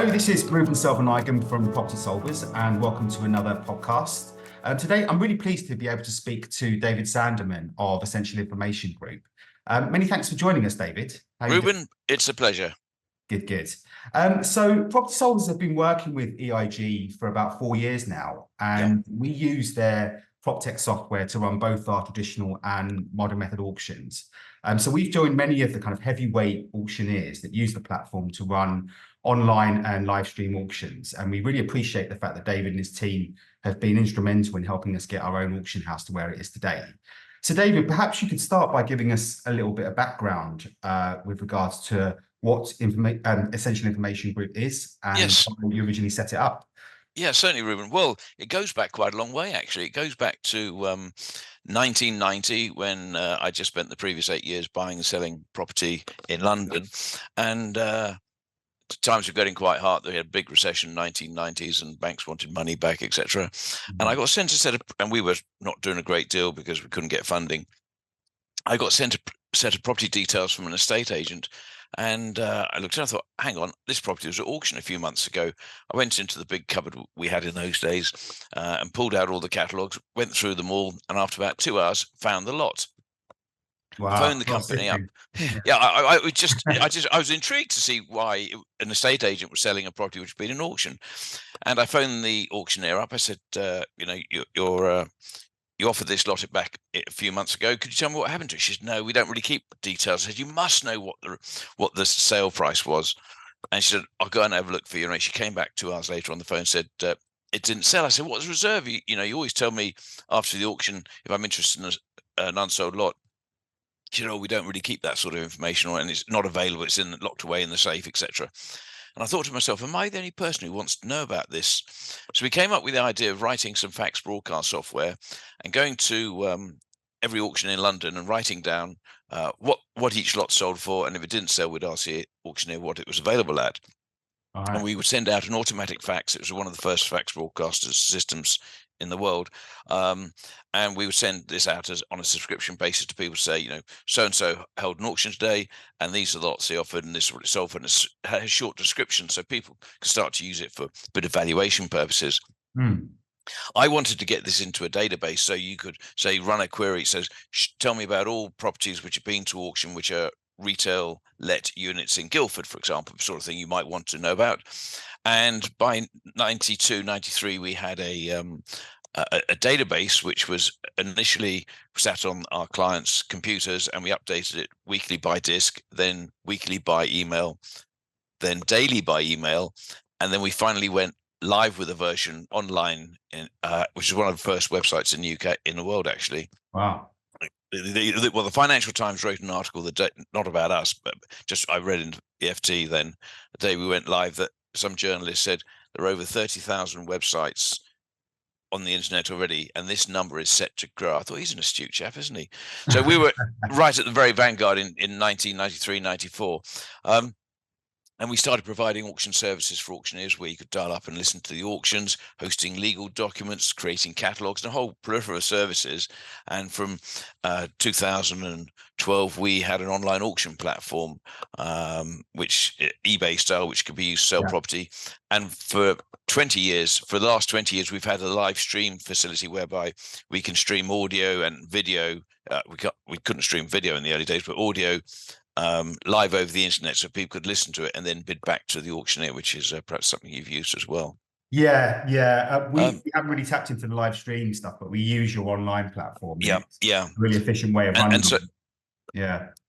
Hello, this is Ruban Selvanayagam from Proxy Solvers, and welcome to another podcast. Today, I'm really pleased to be able to speak to David Sandeman of Essential Information Group. Many thanks for joining us, David. Ruben, it's a pleasure. Good. So Proxy Solvers have been working with EIG for about 4 years now, and we use their PropTech software to run both our traditional and modern method auctions. So we've joined many of the kind of heavyweight auctioneers that use the platform to run online and live stream auctions. And we really appreciate the fact that David and his team have been instrumental in helping us get our own auction house to where it is today. So David, perhaps you could start by giving us a little bit of background with regards to what Essential Information Group is and how you originally set it up. Yeah, certainly, Ruben. Well, it goes back quite a long way, actually. It goes back to 1990, when I just spent the previous 8 years buying and selling property in London. And times were getting quite hard. They had a big recession in the 1990s and banks wanted money back, etc. And I got sent a set of, and we were not doing a great deal because we couldn't get funding. I got sent a set of property details from an estate agent. And I looked and I thought, hang on, this property was at auction a few months ago. I went into the big cupboard we had in those days and pulled out all the catalogues, went through them all, and after about 2 hours, found the lot. Wow. Phoned the company up. I was intrigued to see why an estate agent was selling a property which had been in auction. And I phoned the auctioneer up. I said, you offered this lot back a few months ago. Could you tell me what happened to it? She said, no, we don't really keep details. I said, you must know what the sale price was. And she said, I'll go and have a look for you. And she came back 2 hours later on the phone and said, it didn't sell. I said, what's the reserve? You always tell me after the auction if I'm interested in an unsold lot. She said, we don't really keep that sort of information, and it's not available. It's locked away in the safe, etc. And I thought to myself, am I the only person who wants to know about this? So we came up with the idea of writing some fax broadcast software and going to every auction in London and writing down what each lot sold for. And if it didn't sell, we'd ask the auctioneer what it was available at. Right. And we would send out an automatic fax. It was one of the first fax broadcasters systems in the world. And we would send this out on a subscription basis to people, say, so-and-so held an auction today, and these are the lots they offered, and this is what it sold for, and it had a short description so people could start to use it for a bit of valuation purposes. I wanted to get this into a database so you could, say, run a query. It says, tell me about all properties which have been to auction, which are retail let units in Guildford, for example, sort of thing you might want to know about. And by 92, 93, we had a database which was initially sat on our clients' computers, and we updated it weekly by disk, then weekly by email, then daily by well, and then we finally went live with a version online, which is one of the first websites in the UK, in the world, actually. Wow. The Financial Times wrote an article not about us, but just I read in the FT then the day we went live that some journalist said there are over 30,000 websites on the internet already, and this number is set to grow. I thought, he's an astute chap, isn't he? So we were right at the very vanguard in 1993, 94. And we started providing auction services for auctioneers where you could dial up and listen to the auctions, hosting legal documents, creating catalogues, and a whole plethora of services. And from 2012, we had an online auction platform, which eBay style, which could be used to sell property. And for the last 20 years, we've had a live stream facility whereby we can stream audio and video. We couldn't stream video in the early days, but audio live over the internet, so people could listen to it and then bid back to the auctioneer, which is perhaps something you've used as well. We haven't really tapped into the live stream stuff, but we use your online platform. It's a really efficient way of running.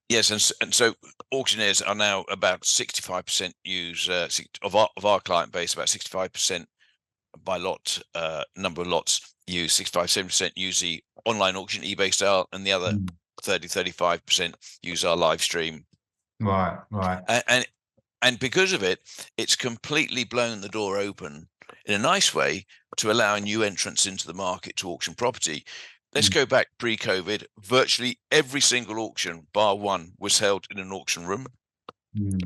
And so auctioneers are now about 65% use of our client base. About 65% by lot number of lots use 65-70% use the online auction eBay style, and the other 30-35% use our live stream. Right. And because of it, it's completely blown the door open in a nice way to allow new entrants into the market to auction property. Let's go back pre-COVID. Virtually every single auction, bar one, was held in an auction room,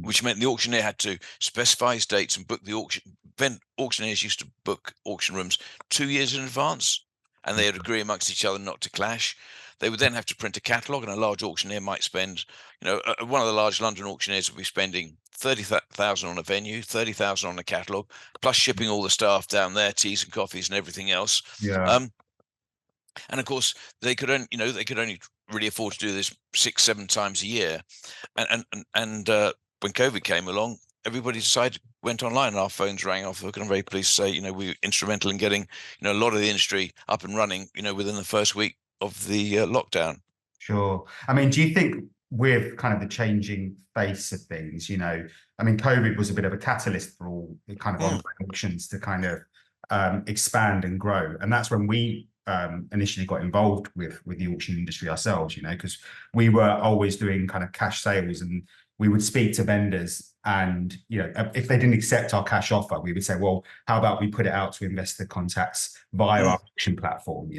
which meant the auctioneer had to specify his dates and book the auction. Then auctioneers used to book auction rooms 2 years in advance, and they would agree amongst each other not to clash. They would then have to print a catalogue, and a large auctioneer might spend, one of the large London auctioneers would be spending 30,000 on a venue, 30,000 on a catalogue, plus shipping all the staff down there, teas and coffees and everything else. Yeah. And of course, they could only, they could only really afford to do this 6-7 times a year. And when COVID came along, everybody went online, and our phones rang off. Look, I'm very pleased to say, we were instrumental in getting, a lot of the industry up and running, within the first week of the lockdown. Sure. I mean, do you think with kind of the changing face of things, I mean, COVID was a bit of a catalyst for all the kind of online auctions to kind of expand and grow. And that's when we initially got involved with the auction industry ourselves, because we were always doing kind of cash sales, and we would speak to vendors, and if they didn't accept our cash offer, we would say, well, how about we put it out to investor contacts via our auction platform,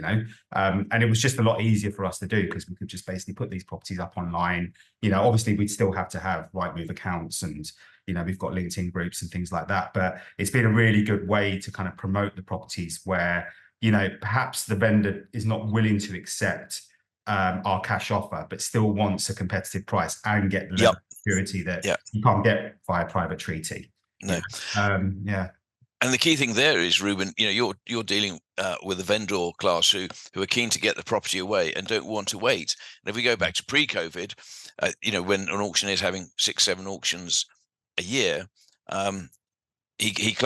and it was just a lot easier for us to do, because we could just basically put these properties up online. Obviously we'd still have to have Rightmove accounts, and we've got LinkedIn groups and things like that, but it's been a really good way to kind of promote the properties where perhaps the vendor is not willing to accept our cash offer, but still wants a competitive price and get the level of security that you can't get via private treaty. No. Yeah. And the key thing there is, Ruben, you're dealing with a vendor class who are keen to get the property away and don't want to wait. And if we go back to pre-COVID, when an auctioneer is having 6-7 auctions a year, he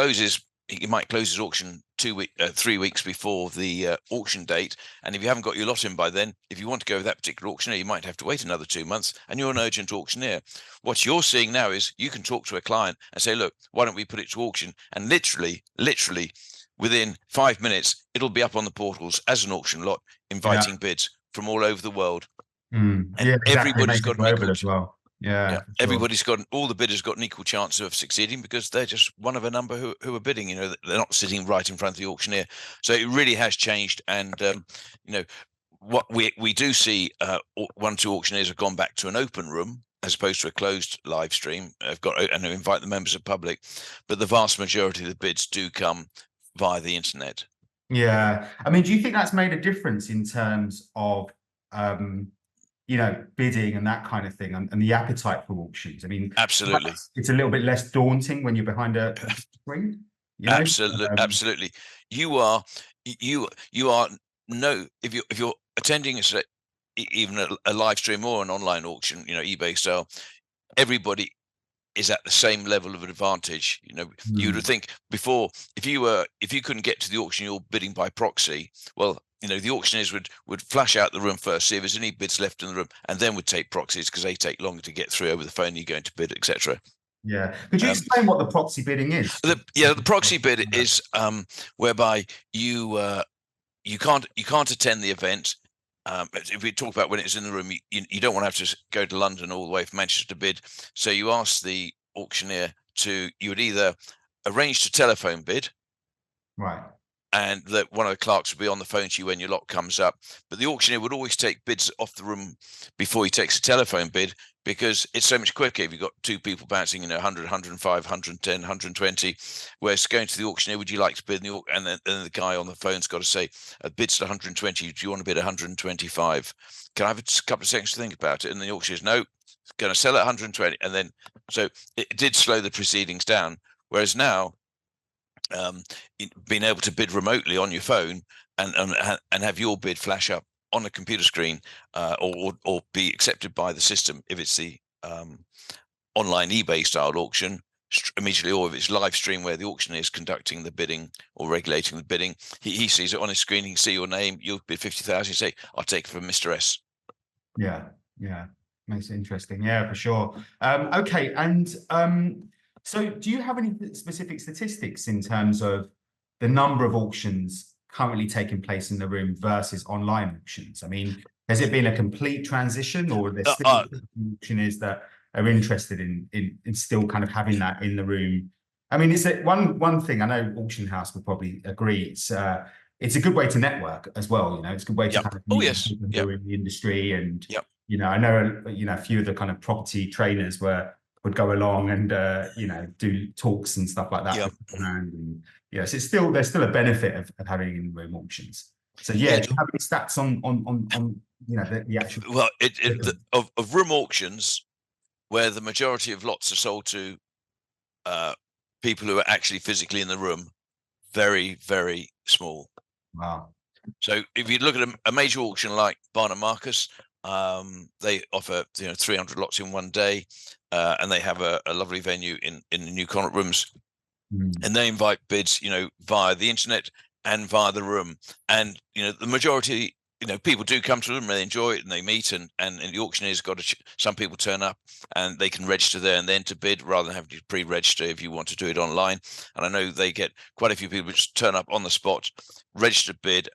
might close his auction 3 weeks before the auction date. And if you haven't got your lot in by then, if you want to go with that particular auctioneer, you might have to wait another 2 months, and you're an urgent auctioneer. What you're seeing now is you can talk to a client and say, look, why don't we put it to auction? And literally within 5 minutes, it'll be up on the portals as an auction lot, inviting bids from all over the world. And exactly. Everybody's got an equal as well. Yeah. Sure. Everybody's got, all the bidders got an equal chance of succeeding, because they're just one of a number who are bidding. They're not sitting right in front of the auctioneer. So it really has changed. And what we do see, 1 or 2 auctioneers have gone back to an open room as opposed to a closed live stream. And invite the members of public, but the vast majority of the bids do come via the internet. Yeah, I mean, do you think that's made a difference in terms of bidding and that kind of thing, and the appetite for auctions? I mean, absolutely, it's a little bit less daunting when you're behind a screen. Absolutely. You are if you're attending even a live stream or an online auction, eBay style, everybody is at the same level of advantage. You would think before, if you couldn't get to the auction, you're bidding by proxy. Well, the auctioneers would flash out the room first, see if there's any bids left in the room, and then would take proxies, because they take longer to get through over the phone. You're going to bid, etc. Yeah. Could you explain what the proxy bidding is? The proxy bid is whereby you can't attend the event. If we talk about when it's in the room, you don't want to have to go to London all the way from Manchester to bid. So you ask the auctioneer you would either arrange to telephone bid, right, and that one of the clerks will be on the phone to you when your lot comes up. But the auctioneer would always take bids off the room before he takes a telephone bid, because it's so much quicker if you've got 2 people bouncing, 100, 105, 110, 120. Whereas going to the auctioneer, would you like to bid? And then the guy on the phone's got to say, a bid's at 120. Do you want to bid 125? Can I have a couple of seconds to think about it? And the auctioneer's, no, going to sell at 120. And then, so it did slow the proceedings down. Whereas now, being able to bid remotely on your phone and have your bid flash up on a computer screen, or be accepted by the system if it's the online eBay style auction immediately, or if it's live stream where the auctioneer is conducting the bidding or regulating the bidding, he sees it on his screen. He can see your name. You'll bid 50,000. You say, I'll take it from Mr. S. Yeah, makes it interesting. Yeah, for sure. Okay, and so do you have any specific statistics in terms of the number of auctions currently taking place in the room versus online auctions? I mean, has it been a complete transition, or are there still auctioneers that are interested in still kind of having that in the room? I mean, it's one thing I know Auction House would probably agree. It's a good way to network as well. It's a good way to kind of meet people who are in the industry, and I know a few of the kind of property trainers would go along and do talks and stuff like that. And so there's still a benefit of having in-room auctions. So do you have any stats on the actual? Well, of room auctions, where the majority of lots are sold to people who are actually physically in the room, very, very small. Wow. So if you look at a major auction like Barnum Marcus, they offer 300 lots in one day, and they have a lovely venue in the New Connaught Rooms, and they invite bids via the internet and via the room, and the majority people do come to them and they enjoy it and they meet, and the auctioneer's got some people turn up and they can register there and then to bid, rather than having to pre-register if you want to do it online. And I know they get quite a few people which turn up on the spot, register, bid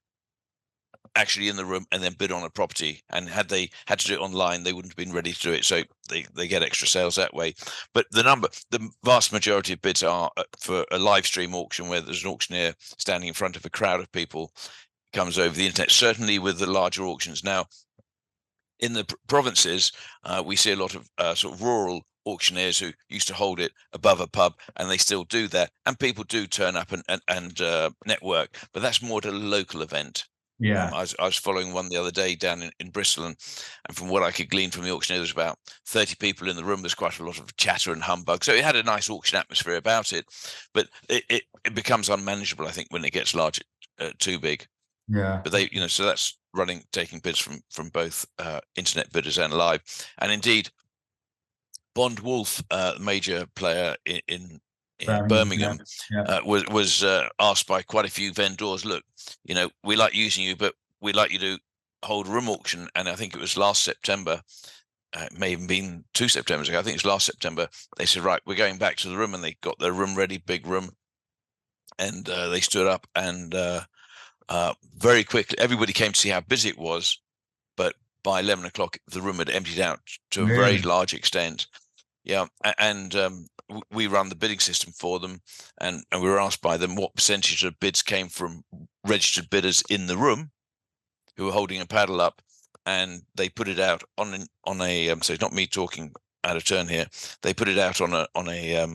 actually in the room, and then bid on a property. And had they had to do it online, they wouldn't have been ready to do it, so they get extra sales that way. But the vast majority of bids are for a live stream auction, where there's an auctioneer standing in front of a crowd of people, comes over the internet. Certainly with the larger auctions now in the provinces, we see a lot of sort of rural auctioneers who used to hold it above a pub, and they still do that, and people do turn up and network, but that's more at a local event. Yeah. I was following one the other day down in Bristol, and from what I could glean from the auctioneer, there's about 30 people in the room. There's quite a lot of chatter and humbug, so it had a nice auction atmosphere about it, but it becomes unmanageable, I think, when it gets large, too big. Yeah. But they, so that's taking bids from both internet bidders and live. And indeed, Bond Wolf, major player in Birmingham, was asked by quite a few vendors, look, we like using you, but we'd like you to hold a room auction. And I think it was last September, it may have been 2 Septembers ago, I think it was last September, they said, right, we're going back to the room, and they got their room ready, big room, and they stood up, and very quickly everybody came to see how busy it was, but by 11 o'clock the room had emptied out to a very large extent. And we run the bidding system for them, and we were asked by them what percentage of bids came from registered bidders in the room who were holding a paddle up, and they put it out on a so it's not me talking out of turn here, they put it out on a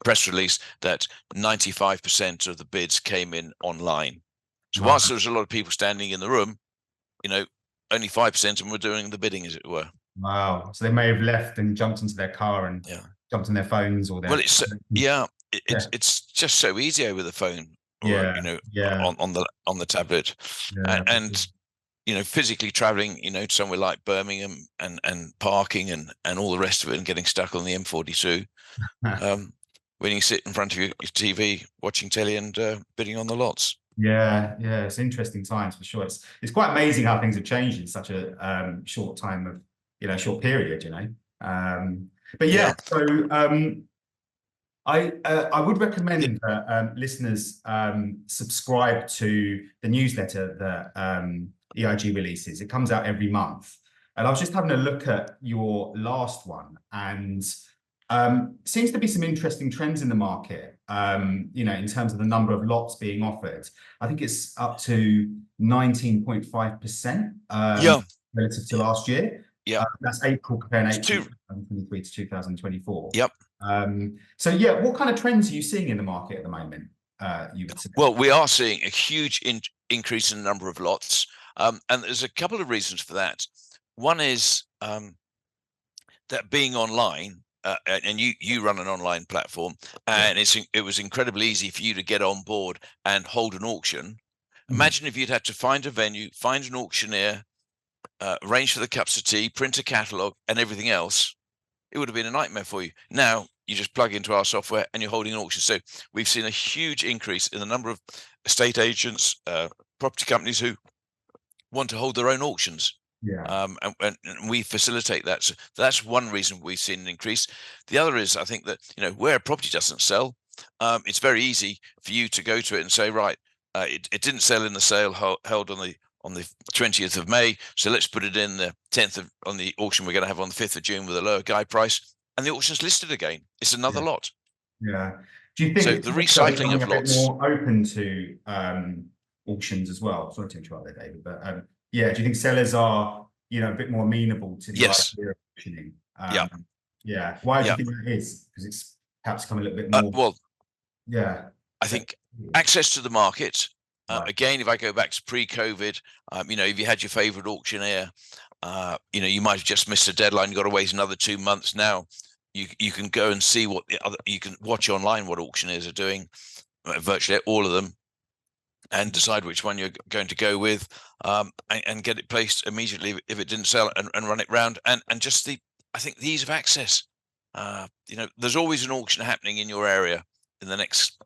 press release that 95% of the bids came in online. So whilst there was a lot of people standing in the room, only 5% of them were doing the bidding, as it were. Wow. So they may have left and jumped into their car and jumped on their phones or their... Well, it's just so easy over the phone, or on the tablet, and physically traveling, to somewhere like Birmingham and parking and all the rest of it, and getting stuck on the M42. When you sit in front of your TV watching telly and bidding on the lots. Yeah, it's interesting times for sure. It's quite amazing how things have changed in such a short time of short period. But yeah, so I would recommend that listeners subscribe to the newsletter that EIG releases. It comes out every month, and I was just having a look at your last one, and seems to be some interesting trends in the market, in terms of the number of lots being offered. I think it's up to 19.5% relative to last year. That's April, comparing April 2023 to 2024. So what kind of trends are you seeing in the market at the moment? You would say? Well, we are seeing a huge increase in the number of lots, and there's a couple of reasons for that. One is that being online, and you run an online platform, and it was incredibly easy for you to get on board and hold an auction. Imagine if you'd had to find a venue, find an auctioneer, arrange for the cups of tea, print a catalogue and everything else. It would have been a nightmare for you. Now you just plug into our software and you're holding an auction. So we've seen a huge increase in the number of estate agents, property companies who want to hold their own auctions. And we facilitate that. So that's one reason we've seen an increase. The other is, I think that where a property doesn't sell, it's very easy for you to go to it and say, right, it didn't sell in the sale held on the 20th of May, so let's put it in the 10th on the auction we're going to have on the 5th of June with a lower guide price, and the auction's listed again. It's another lot. Do you think so? The recycling of lots, more open to auctions as well? Sorry to interrupt there, David, but do you think sellers are a bit more amenable to the idea of auctioning? Why do you think that is? Because it's perhaps come a little bit more. I think access to the market. Again, if I go back to pre-COVID, if you had your favorite auctioneer, you might have just missed a deadline. You've got to wait another 2 months. Now you can go and see what the other, you can watch online what auctioneers are doing, virtually all of them, and decide which one you're going to go with, and get it placed immediately if it didn't sell, and run it round, and just I think the ease of access. There's always an auction happening in your area in the next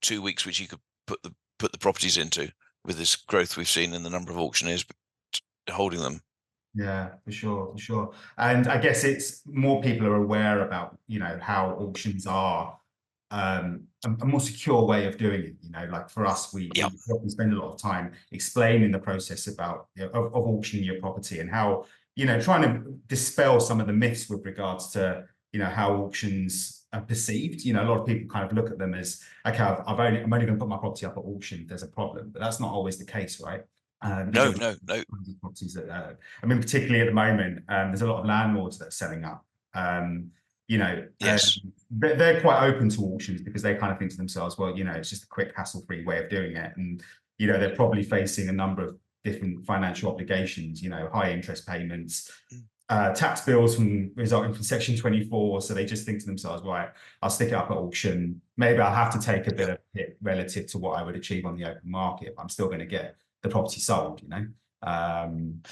2 weeks, which you could put the properties into, with this growth we've seen in the number of auctioneers holding them. Yeah, for sure. And I guess it's more people are aware about, how auctions are a more secure way of doing it. Like for us, we spend a lot of time explaining the process about of auctioning your property, and how, trying to dispel some of the myths with regards to, how auctions are perceived. A lot of people kind of look at them as, okay, I'm only going to put my property up at auction if there's a problem, but that's not always the case, right? No. Properties that, particularly at the moment, there's a lot of landlords that are selling up. Yes. They're quite open to auctions because they kind of think to themselves, well, it's just a quick, hassle-free way of doing it, and they're probably facing a number of different financial obligations. High interest payments, tax bills resulting from Section 24. So they just think to themselves, right, I'll stick it up at auction. Maybe I'll have to take a bit of hit relative to what I would achieve on the open market, but I'm still going to get the property sold. In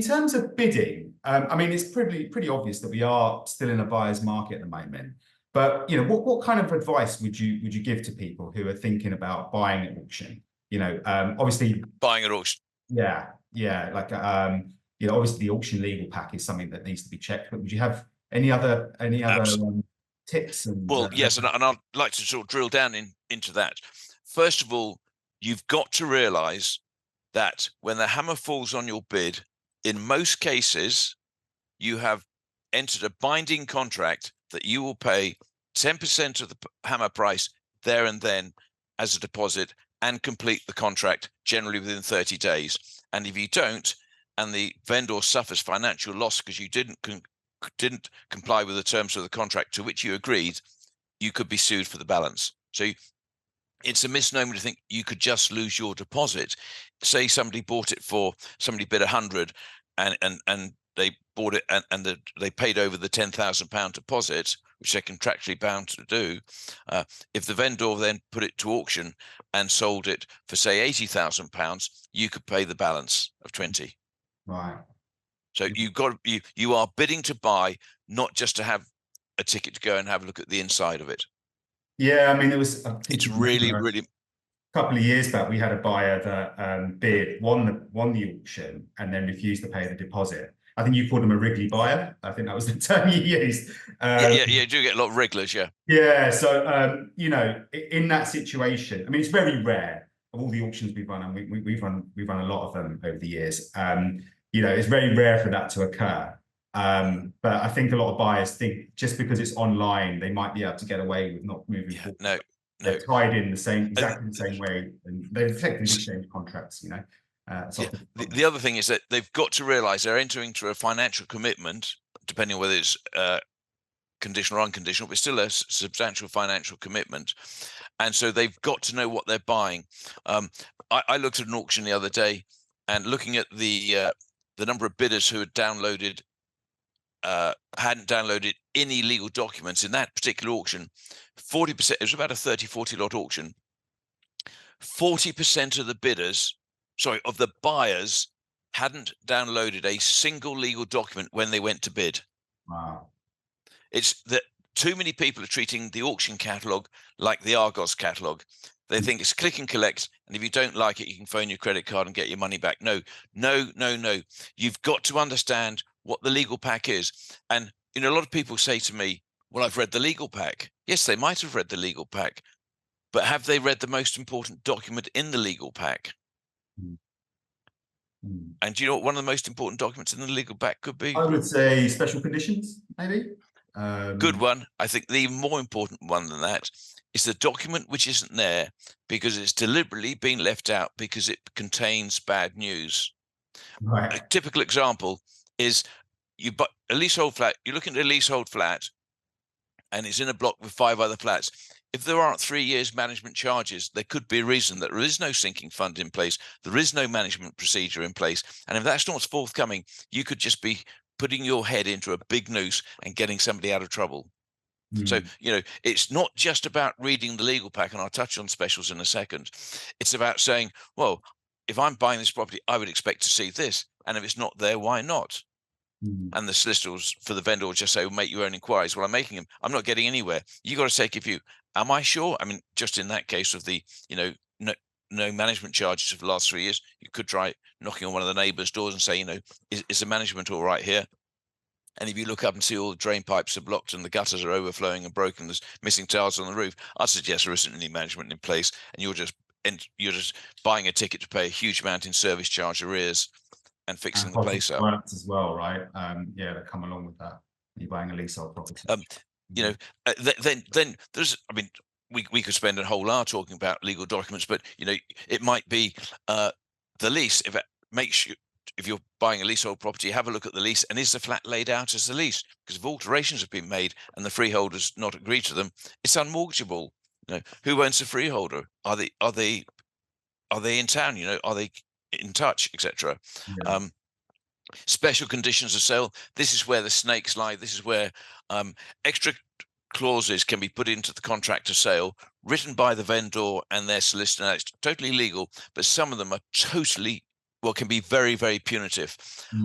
terms of bidding, it's pretty obvious that we are still in a buyer's market at the moment. But what kind of advice would you give to people who are thinking about buying at auction? Obviously buying at auction. Yeah. Like obviously the auction legal pack is something that needs to be checked. But would you have any other tips? Well, yes, and I'd like to sort of drill down into that. First of all, you've got to realise that when the hammer falls on your bid, in most cases, you have entered a binding contract that you will pay 10% of the hammer price there and then as a deposit, and complete the contract generally within 30 days. And if you don't, and the vendor suffers financial loss because you didn't comply with the terms of the contract to which you agreed, you could be sued for the balance. So it's a misnomer to think you could just lose your deposit. Say somebody bid 100, and they bought it, and they paid over the £10,000 deposit, which they're contractually bound to do. If the vendor then put it to auction and sold it for, say, £80,000, you could pay the balance of 20. Right. So you are bidding to buy, not just to have a ticket to go and have a look at the inside of it. Yeah, it was. It's really. A couple of years back, we had a buyer that won the auction and then refused to pay the deposit. I think you called him a Wriggly buyer. I think that was the term you used. You do get a lot of wrigglers, yeah. Yeah, so in that situation, it's very rare. Of all the auctions we've run, and we've run a lot of them over the years. It's very rare for that to occur. But I think a lot of buyers think just because it's online, they might be able to get away with not moving forward. No. They're tied in exactly the same way, and they've effectively exchanged contracts. The other thing is that they've got to realise they're entering into a financial commitment, depending on whether it's conditional or unconditional, but still a substantial financial commitment, and so they've got to know what they're buying. I looked at an auction the other day, and looking at the number of bidders who had hadn't downloaded any legal documents in that particular auction, 40%, it was about a 30-40 lot auction, 40% of the buyers hadn't downloaded a single legal document when they went to bid. Wow. It's that too many people are treating the auction catalogue like the Argos catalogue. They think it's click and collect, and if you don't like it, you can phone your credit card and get your money back. No. You've got to understand what the legal pack is. And a lot of people say to me, well, I've read the legal pack. Yes, they might have read the legal pack, but have they read the most important document in the legal pack? And do you know what one of the most important documents in the legal pack could be? I would say special conditions, maybe. Good one. I think the more important one than that is the document which isn't there because it's deliberately been left out because it contains bad news. Right. A typical example is you buy a leasehold flat, you're looking at a leasehold flat, and it's in a block with 5 other flats. If there aren't 3 years management charges, there could be a reason that there is no sinking fund in place, there is no management procedure in place. And if that's not forthcoming, you could just be putting your head into a big noose and getting somebody out of trouble. So, Mm. it's not just about reading the legal pack, and I'll touch on specials in a second. It's about saying, well, if I'm buying this property, I would expect to see this. And if it's not there, why not? Mm. And the solicitors for the vendor will just say, well, make your own inquiries. Well, I'm making them. I'm not getting anywhere. You got to take a view. Am I sure? I mean, just in that case of the, no management charges for the last 3 years, you could try knocking on one of the neighbours' doors and say, is the management all right here? And if you look up and see all the drain pipes are blocked and the gutters are overflowing and broken, there's missing tiles on the roof, I'd suggest there isn't any management in place, and you're just buying a ticket to pay a huge amount in service charge arrears and fixing And the place up. works as well, right? Yeah, that come along with that. You're buying a leasehold property. Then there's, I mean, we could spend a whole hour talking about legal documents, but it might be the lease. If you're buying a leasehold property, have a look at the lease, and is the flat laid out as the lease? Because if alterations have been made and the freeholder's not agreed to them, it's unmortgageable. Who owns the freeholder? Are they in town? Are they in touch, etc. Yeah. Special conditions of sale. This is where the snakes lie. This is where extra clauses can be put into the contract of sale, written by the vendor and their solicitor. Now, it's totally legal, but some of them are can be very, very punitive.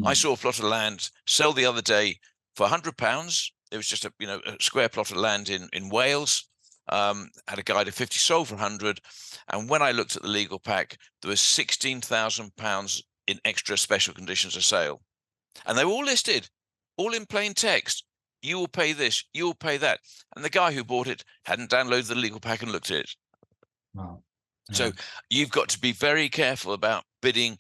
I saw a plot of land sell the other day for £100. It was just a square plot of land in Wales. Had a guide of 50, sold for 100. And when I looked at the legal pack, there was £16,000 in extra special conditions of sale. And they were all listed, all in plain text. You will pay this, you will pay that. And the guy who bought it hadn't downloaded the legal pack and looked at it. Wow. Yeah. So you've got to be very careful about bidding.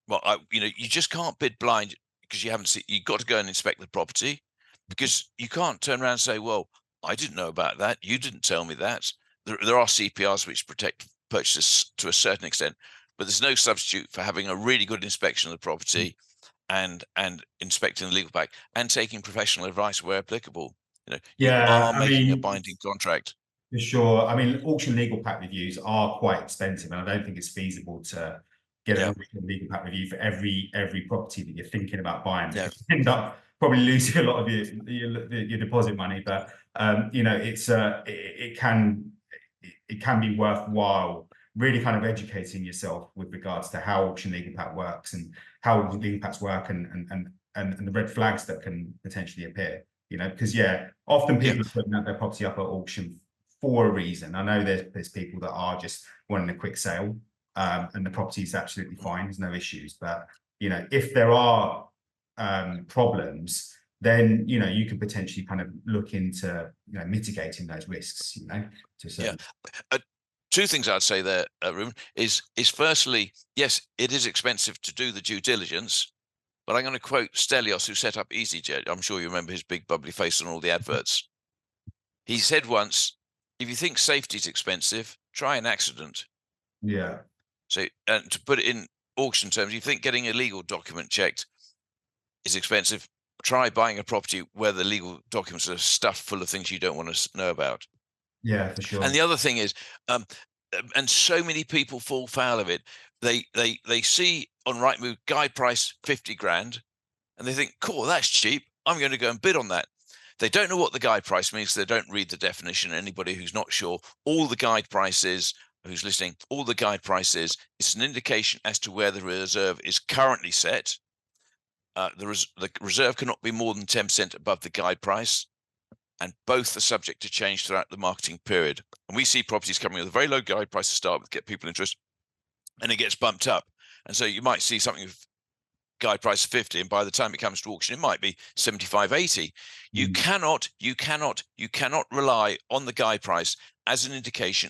Well, you just can't bid blind because you haven't seen. You've got to go and inspect the property, because you can't turn around and say, well, I didn't know about that. You didn't tell me that. There are CPRs which protect purchasers to a certain extent, but there's no substitute for having a really good inspection of the property and inspecting the legal pack and taking professional advice where applicable. You are making a binding contract. For sure. I mean, auction legal pack reviews are quite expensive, and I don't think it's feasible to get an auction legal pack review for every property that you're thinking about buying. You end up probably losing a lot of your deposit money, but it can be worthwhile really kind of educating yourself with regards to how auction legal pack works and how legal packs work and the red flags that can potentially appear. Because often people are putting their property up at auction for a reason. I know there's people that are just wanting a quick sale, and the property is absolutely fine. There's no issues. But if there are problems, then you can potentially kind of look into mitigating those risks. Two things I'd say there, Ruben, is firstly, yes, it is expensive to do the due diligence, but I'm going to quote Stelios, who set up EasyJet. I'm sure you remember his big bubbly face on all the adverts. He said once, if you think safety is expensive, try an accident. Yeah. So, and to put it in auction terms, you think getting a legal document checked is expensive, try buying a property where the legal documents are stuffed full of things you don't want to know about. Yeah, for sure. And the other thing is, and so many people fall foul of it. They see on Rightmove guide price 50 grand, and they think, cool, that's cheap. I'm going to go and bid on that. They don't know what the guide price means. They don't read the definition. Anybody who's not sure, all the guide prices, who's listening, all the guide prices, it's an indication as to where the reserve is currently set. The reserve cannot be more than 10% above the guide price, and both are subject to change throughout the marketing period. And we see properties coming with a very low guide price to start with, get people interest, and it gets bumped up. And so you might see something with guide price of 50, and by the time it comes to auction, it might be 75, 80. You cannot rely on the guide price as an indication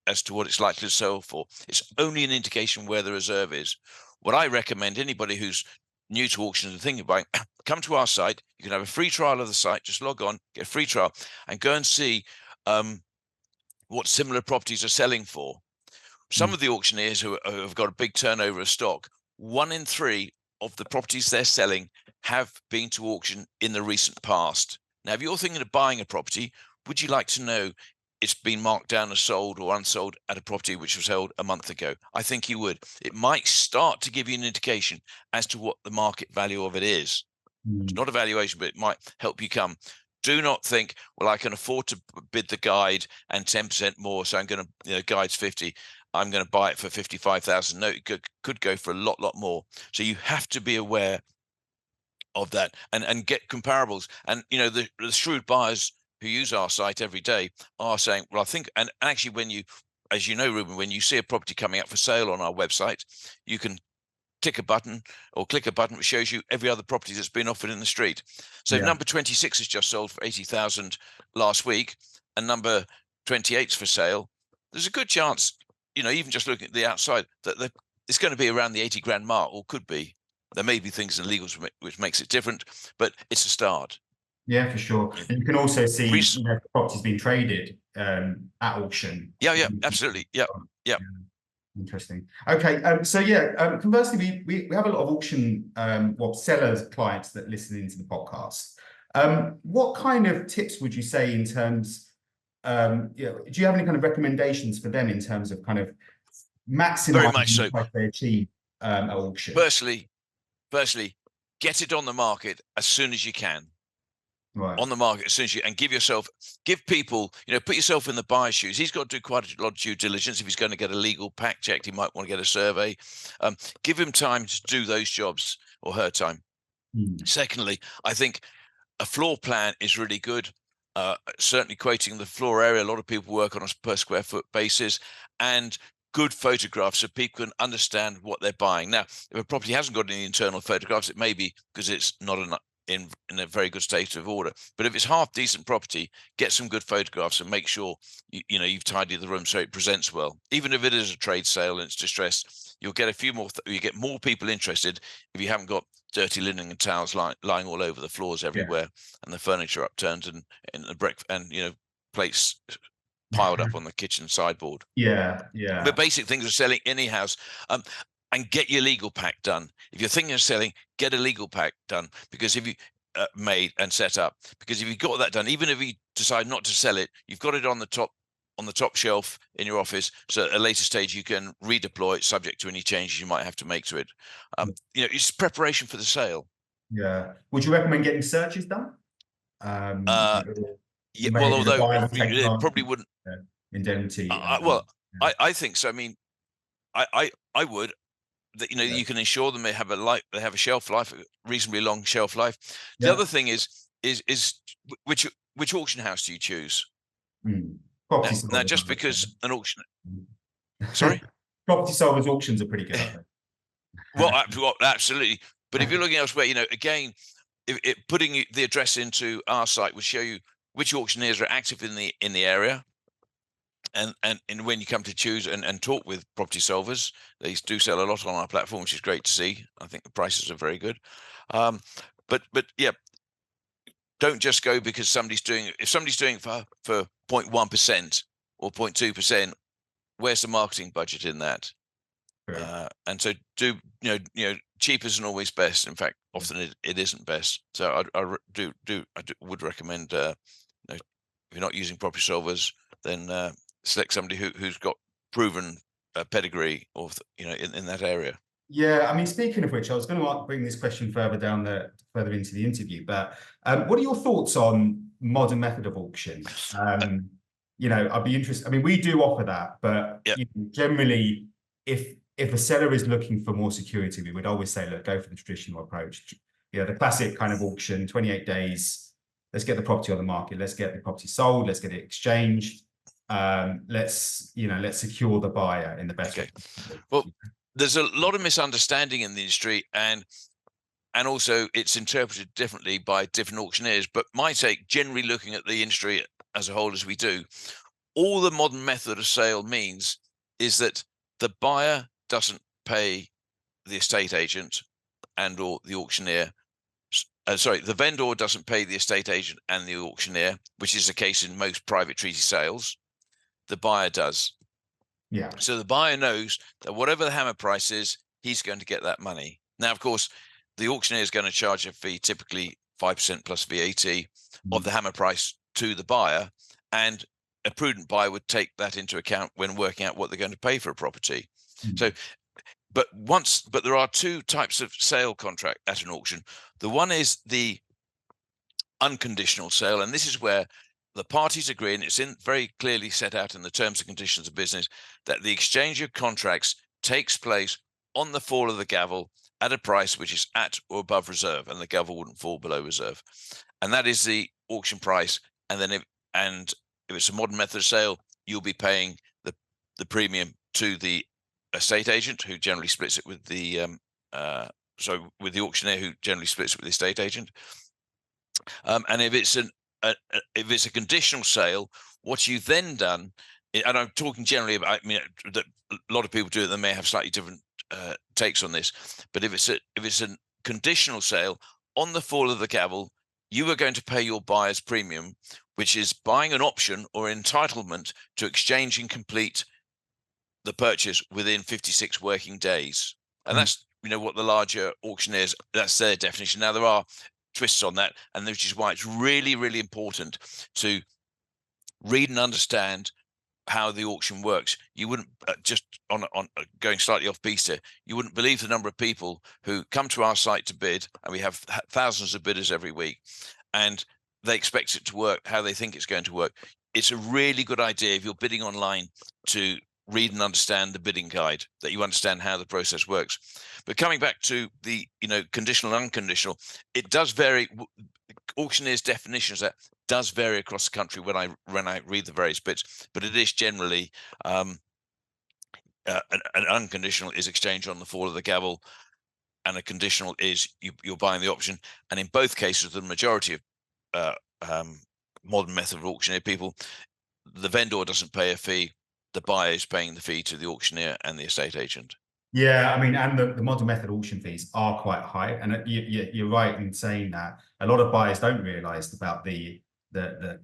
as to what it's likely to sell for. It's only an indication where the reserve is. What I recommend anybody who's new to auctions and thinking about it, come to our site. You can have a free trial of the site. Just log on, get a free trial, and go and see what similar properties are selling for. Some of the auctioneers who have got a big turnover of stock, 1 in 3 of the properties they're selling have been to auction in the recent past. Now, if you're thinking of buying a property, would you like to know it's been marked down as sold or unsold at a property which was held a month ago? I think you would. It might start to give you an indication as to what the market value of it is. It's not a valuation, but it might help you come. Do not think, well, I can afford to bid the guide and 10% more, so I'm going to, guide's 50. I'm going to buy it for 55,000. No, it could go for a lot more. So you have to be aware of that and get comparables. And the shrewd buyers who use our site every day are saying, well, I think, and actually when you, as you know, Ruben, when you see a property coming up for sale on our website, you can tick a button or click a button which shows you every other property that's been offered in the street. So number 26 has just sold for 80,000 last week, and number 28's for sale. There's a good chance, even just looking at the outside, that it's going to be around the 80 grand mark, or could be. There may be things in legals which makes it different, but it's a start. Yeah, for sure. And you can also see properties being traded at auction. Yeah, absolutely. Yeah. Interesting. Okay, conversely, we have a lot of auction sellers clients that listen into the podcast. What kind of tips would you say in terms? Do you have any kind of recommendations for them in terms of kind of maximizing Very much so. the price they achieve at auction? Firstly, get it on the market as soon as you can. Right. On the market as soon as you, and give people, put yourself in the buyer's shoes. He's got to do quite a lot of due diligence. If he's going to get a legal pack checked, he might want to get a survey. Give him time to do those jobs, or her time. Secondly, I think a floor plan is really good. Certainly quoting the floor area. A lot of people work on a per square foot basis, and good photographs so people can understand what they're buying. Now, if a property hasn't got any internal photographs, it may be because it's not in a very good state of order. But if it's half decent property, get some good photographs and make sure you've tidied the room so it presents well. Even if it is a trade sale and it's distressed, you'll get a few more. You get more people interested if you haven't got dirty linen and towels lying all over the floors everywhere, and the furniture upturned and the breakfast and plates piled up on the kitchen sideboard. The basic things are selling in a house. And get your legal pack done. If you're thinking of selling, get a legal pack done, because if you made and set up, because if you've got that done, even if you decide not to sell it, you've got it on the top shelf in your office, so at a later stage you can redeploy it subject to any changes you might have to make to it. It's preparation for the sale. Yeah. Would you recommend getting searches done? Well, although it probably wouldn't. Indemnity. I think so. I mean, I would. That you can ensure them they have a shelf life, a reasonably long shelf life. The other thing is which auction house do you choose? Now, just because an auction, sorry, Property Solvers auctions are pretty good, I think. Well, absolutely. But if you're looking elsewhere, again, putting the address into our site will show you which auctioneers are active in the area. And when you come to choose and talk with Property Solvers, they do sell a lot on our platform, which is great to see. I think the prices are very good. But yeah, don't just go because somebody's doing it. If somebody's doing it for 0.1% or 0.2%, where's the marketing budget in that? And so cheap isn't always best. In fact, often it isn't best. So I would recommend if you're not using Property Solvers, then select somebody who's got proven pedigree in that area. Yeah, I mean, speaking of which, I was going to bring this question further into the interview, but what are your thoughts on modern method of auction? I'd be interested. I mean, we do offer that, but generally, if a seller is looking for more security, we would always say, look, go for the traditional approach. The classic kind of auction, 28 days. Let's get the property on the market. Let's get the property sold. Let's get it exchanged. Let's secure the buyer in the best way. Well, there's a lot of misunderstanding in the industry, and also it's interpreted differently by different auctioneers. But my take, generally looking at the industry as a whole, as we do, all the modern method of sale means is that the buyer doesn't pay the estate agent and or the auctioneer. The vendor doesn't pay the estate agent and the auctioneer, which is the case in most private treaty sales. The buyer does. Yeah. So the buyer knows that whatever the hammer price is, he's going to get that money. Now, of course, the auctioneer is going to charge a fee, typically 5% plus VAT of the hammer price to the buyer, and a prudent buyer would take that into account when working out what they're going to pay for a property. So but there are two types of sale contract at an auction. The one is the unconditional sale, and this is where the parties agree, and it's very clearly set out in the terms and conditions of business, that the exchange of contracts takes place on the fall of the gavel at a price which is at or above reserve, and the gavel wouldn't fall below reserve, and that is the auction price. And then if it's a modern method of sale, you'll be paying the premium to the estate agent, who generally splits it with the with the auctioneer, who generally splits it with the estate agent. And if it's a conditional sale, what you've then done, and I'm talking generally about, I mean, that a lot of people do it, they may have slightly different takes on this, but if it's a conditional sale, on the fall of the gavel, you are going to pay your buyer's premium, which is buying an option or entitlement to exchange and complete the purchase within 56 working days. And that's, what the larger auctioneers, that's their definition. Now, there are twists on that, and which is why it's really, really important to read and understand how the auction works. You wouldn't just on going slightly off piece here, you wouldn't believe the number of people who come to our site to bid, and we have thousands of bidders every week, and they expect it to work how they think it's going to work. It's a really good idea, if you're bidding online, to read and understand the bidding guide, that you understand how the process works. But coming back to the conditional and unconditional, it does vary. Auctioneers' definitions that does vary across the country when I read the various bits, but it is generally an unconditional is exchange on the fall of the gavel, and a conditional is you're buying the option. And in both cases, the majority of modern method of auctioneer people, the vendor doesn't pay a fee, the buyer is paying the fee to the auctioneer and the estate agent. Yeah, I mean, and the modern method auction fees are quite high, and you're right in saying that a lot of buyers don't realise about the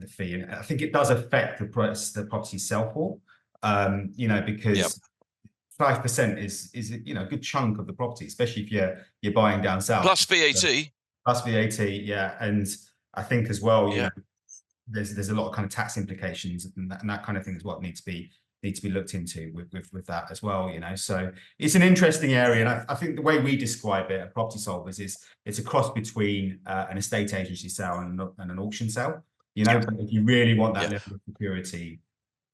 fee, and I think it does affect the property sell for, because 5% is a good chunk of the property, especially if you're buying down south. Plus VAT. Plus VAT, yeah, and I think as well, there's a lot of kind of tax implications and that kind of thing is what need to be looked into with that as well, so it's an interesting area. And I think the way we describe it at Property Solvers is it's a cross between an estate agency sale and an auction sale, but if you really want that level of security,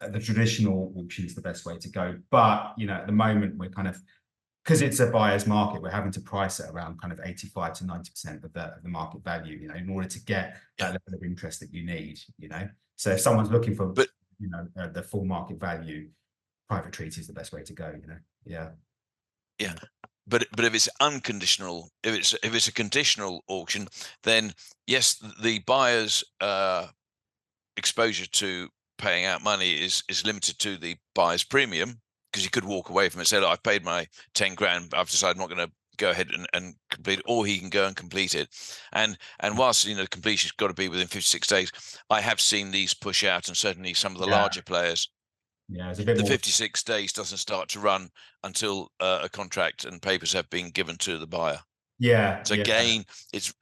the traditional auction is the best way to go. But at the moment we're kind of, because it's a buyer's market, we're having to price it around kind of 85 to 90% of the market value, in order to get that level of interest that you need, so if someone's looking for the full market value, private treaty is the best way to go. But if it's unconditional, if it's a conditional auction, then yes, the buyer's exposure to paying out money is limited to the buyer's premium, because you could walk away from it and say, look, I've paid my 10 grand, but I've decided I'm not going to go ahead and complete it, or he can go and complete it. And whilst completion's got to be within 56 days, I have seen these push out, and certainly some of the larger players, it's a bit the more... 56 days doesn't start to run until a contract and papers have been given to the buyer. So again,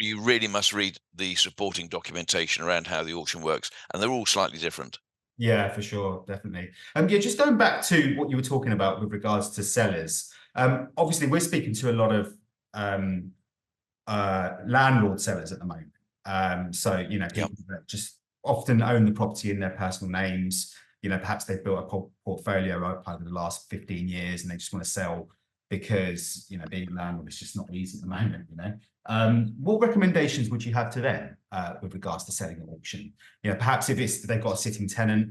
you really must read the supporting documentation around how the auction works, and they're all slightly different. Yeah, for sure, definitely. Just going back to what you were talking about with regards to sellers. Obviously, we're speaking to a lot of landlord sellers at the moment. So people that just often own the property in their personal names. Perhaps they've built a portfolio over the last 15 years, and they just want to sell because being a landlord is just not easy at the moment. What recommendations would you have to them with regards to selling at auction? Perhaps if they've got a sitting tenant,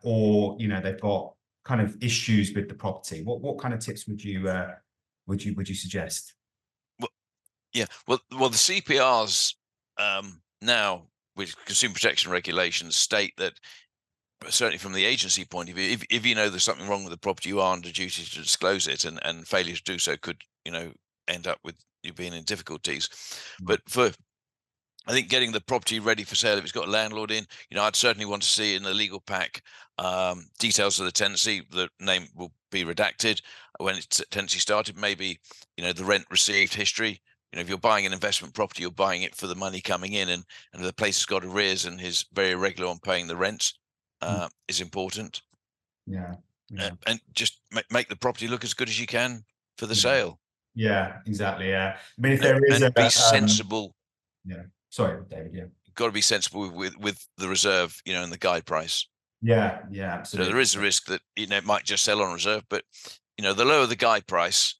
or they've got kind of issues with the property. What kind of tips would you suggest? Well, the CPRs now, with consumer protection regulations, state that, certainly from the agency point of view, if there's something wrong with the property, you are under duty to disclose it, and failure to do so could end up with you being in difficulties. But I think getting the property ready for sale, if it's got a landlord in, I'd certainly want to see in the legal pack details of the tenancy. The name will be redacted when tenancy started, maybe the rent received history. If you're buying an investment property, you're buying it for the money coming in, and the place has got arrears and is very irregular on paying the rent, is important. Yeah. and just make the property look as good as you can for the Yeah. sale. Yeah, exactly. Yeah. I mean, if there is and be sensible. Yeah. Sorry, David. Yeah. Got to be sensible with the reserve, and the guide price. Yeah. Yeah. So Absolutely. there is a risk that it might just sell on reserve, but the lower the guide price,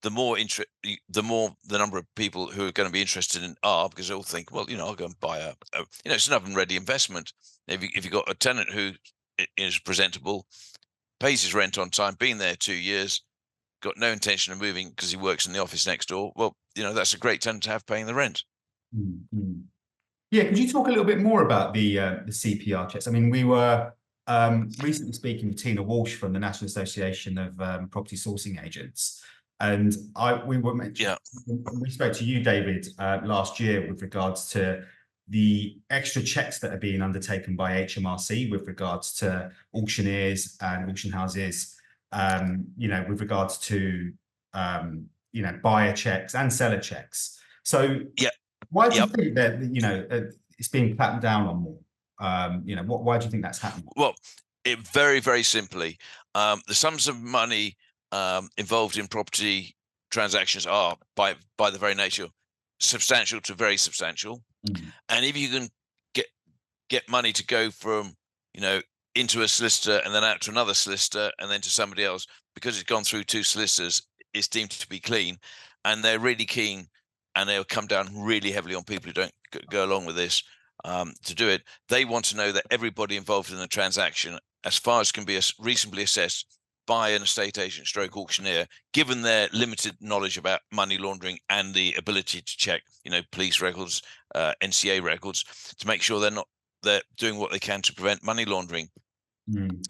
the more the number of people who are going to be interested in are, because they'll think, well, I'll go and buy it's an oven ready investment. If you've got a tenant who is presentable, pays his rent on time, been there 2 years, got no intention of moving because he works in the office next door, well, that's a great tenant to have paying the rent. Mm-hmm. Yeah, could you talk a little bit more about the CPR checks? I mean, we were recently speaking with Tina Walsh from the National Association of Property Sourcing Agents, and we spoke to you, David, last year with regards to the extra checks that are being undertaken by HMRC with regards to auctioneers and auction houses, with regards to buyer checks and seller checks. So yeah. Why do you think that it's being clamped down on more? Why do you think that's happening? Well, it very, very simply, the sums of money involved in property transactions are, by the very nature, substantial to very substantial. And if you can get money to go from into a solicitor and then out to another solicitor and then to somebody else, because it's gone through 2 solicitors, it's deemed to be clean, and they're really keen, and they'll come down really heavily on people who don't go along with this to do it. They want to know that everybody involved in the transaction, as far as can be reasonably assessed by an estate agent stroke auctioneer, given their limited knowledge about money laundering and the ability to check police records, NCA records, to make sure they're doing what they can to prevent money laundering.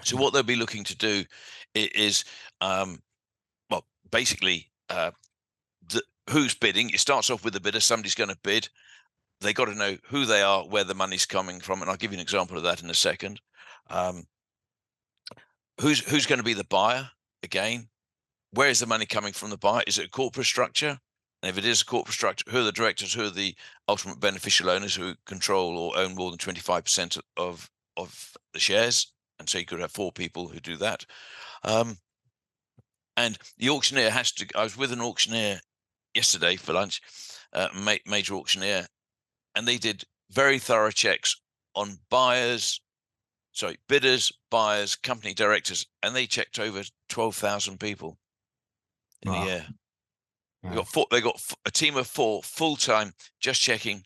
So what they'll be looking to do is basically who's bidding. It starts off with the bidder. Somebody's going to bid. They got to know who they are, where the money's coming from, and I'll give you an example of that in a second. Who's going to be the buyer? Again, where is the money coming from? The buyer? Is it a corporate structure? And if it is a corporate structure, who are the directors? Who are the ultimate beneficial owners who control or own more than 25% of the shares? And so you could have 4 people who do that. And the auctioneer has to. I was with an auctioneer yesterday for lunch, major auctioneer, and they did very thorough checks on bidders, buyers, company directors, and they checked over 12,000 people in a year. They got a team of 4 full-time just checking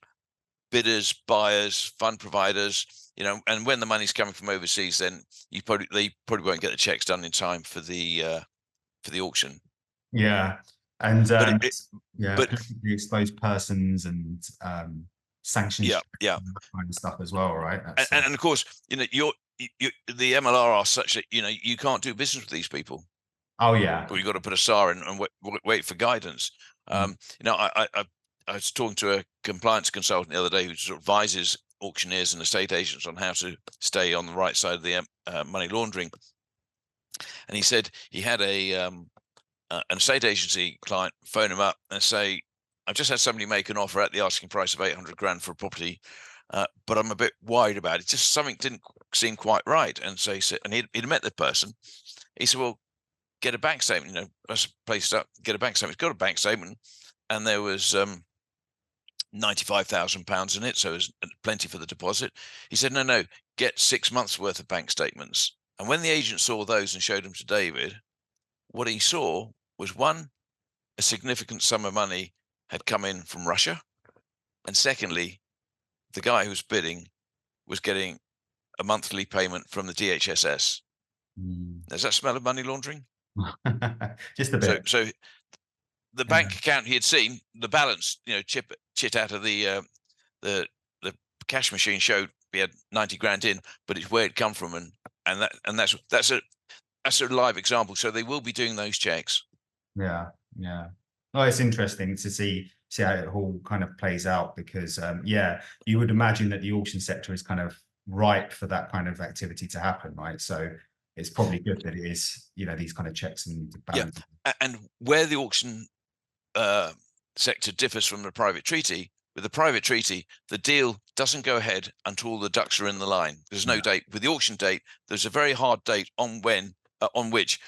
bidders, buyers, fund providers, and when the money's coming from overseas, then they probably won't get the checks done in time for the auction. Yeah. And but politically exposed persons and sanctions, kind of stuff as well, right? And of course, the MLR are such that you can't do business with these people. Oh yeah. Or you got to put a SAR in and wait for guidance. I was talking to a compliance consultant the other day who sort of advises auctioneers and estate agents on how to stay on the right side of the money laundering. And he said he had an estate agency client phone him up and say, I've just had somebody make an offer at the asking price of 800 grand for a property, but I'm a bit worried about it. Just something didn't seem quite right. And so he said, and he'd met the person. He said, well, get a bank statement, that's a place to get a bank statement. He's got a bank statement, and there was £95,000 in it, so it was plenty for the deposit. He said, no, get 6 months worth of bank statements. And when the agent saw those and showed them to David, what he saw was, one, a significant sum of money had come in from Russia, and secondly, the guy who was bidding was getting a monthly payment from the DHSS. Does that smell of money laundering? Just a bit. So the bank account he had seen, the balance, chit out of the cash machine showed he had 90 grand in, but it's where it come from, and that's a live example. So they will be doing those checks. Yeah. Well, it's interesting to see how it all kind of plays out, because you would imagine that the auction sector is kind of ripe for that kind of activity to happen, right? So it's probably good that it is, these kind of checks and balances. Yeah, and where the auction sector differs from the private treaty, with the private treaty, the deal doesn't go ahead until the ducks are in the line. There's no date. With the auction date, there's a very hard date on when on which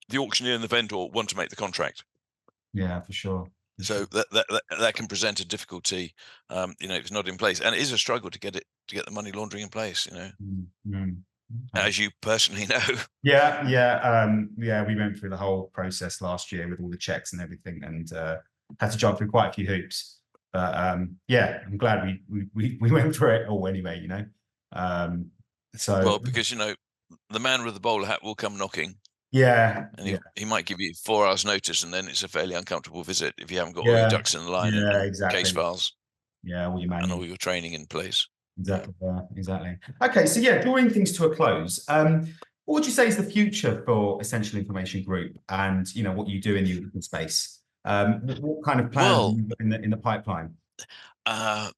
the auctioneer and the vendor want to make the contract. Yeah, for sure. So that can present a difficulty, if it's not in place, and it is a struggle to get the money laundering in place. Okay. As you personally know. Yeah. We went through the whole process last year with all the checks and everything, and had to jump through quite a few hoops. But yeah, I'm glad we went through it all anyway. So because the man with the bowler hat will come knocking. Yeah. And he might give you 4 hours notice, and then it's a fairly uncomfortable visit if you haven't got all Yeah. your ducks in the line and Exactly. case files. Yeah, all your and all your training in place. Exactly. Exactly. Okay, so yeah, drawing things to a close. What would you say is the future for Essential Information Group, and what you do in the open space? What kind of plans have you got in the pipeline? I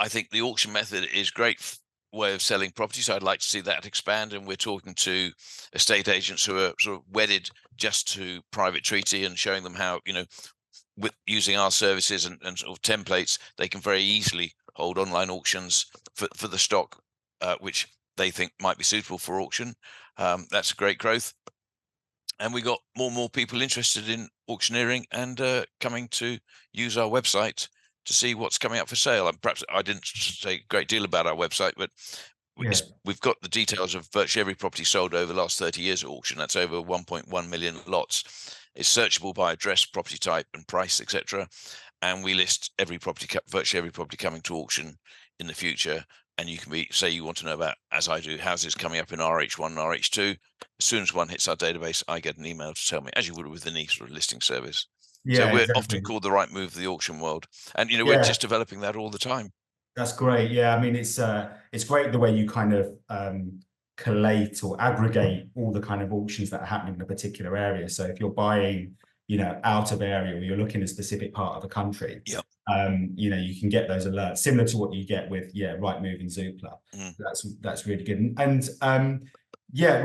think the auction method is great way of selling property, so I'd like to see that expand, and we're talking to estate agents who are sort of wedded just to private treaty, and showing them how with using our services and sort of templates, they can very easily hold online auctions for the stock which they think might be suitable for auction. That's great growth, and we got more and more people interested in auctioneering and coming to use our website to see what's coming up for sale. And perhaps I didn't say a great deal about our website, but we've got the details of virtually every property sold over the last 30 years at auction. That's over 1.1 million lots. It's searchable by address, property type, and price, etc. And we list virtually every property coming to auction in the future. And you can say you want to know about, as I do, houses coming up in RH1 and RH2. As soon as one hits our database, I get an email to tell me, as you would with any sort of listing service. Yeah, so we're exactly. often called the right move of the auction world, and we're just developing that all the time. That's great. Yeah, I mean, it's great the way you kind of collate or aggregate all the kind of auctions that are happening in a particular area. So if you're buying, out of area, or you're looking at a specific part of the country, yep. You can get those alerts similar to what you get with Rightmove and Zoopla. That's really good. And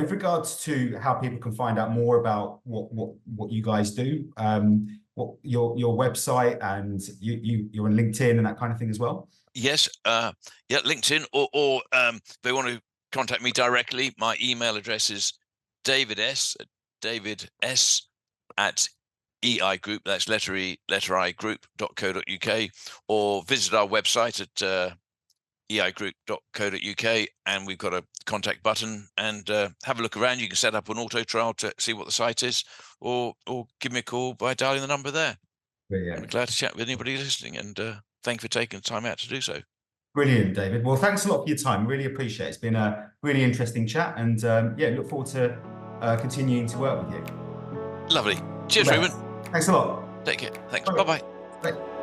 with regards to how people can find out more about what you guys do, what your website, and you're on LinkedIn and that kind of thing as well. Yes, LinkedIn, or if they want to contact me directly, my email address is David S at EI Group, that's letter I group.co.uk, or visit our website at eigroup.co.uk, and we've got a contact button, and have a look around. You can set up an auto trial to see what the site is, or give me a call by dialing the number there. Brilliant. I'm glad to chat with anybody listening, and thank you for taking the time out to do so. Brilliant, David. Well, thanks a lot for your time. Really appreciate it. It's been a really interesting chat, and look forward to continuing to work with you. Lovely. Cheers, Ruben. Thanks a lot. Take care. Thanks. Bye-bye. Bye.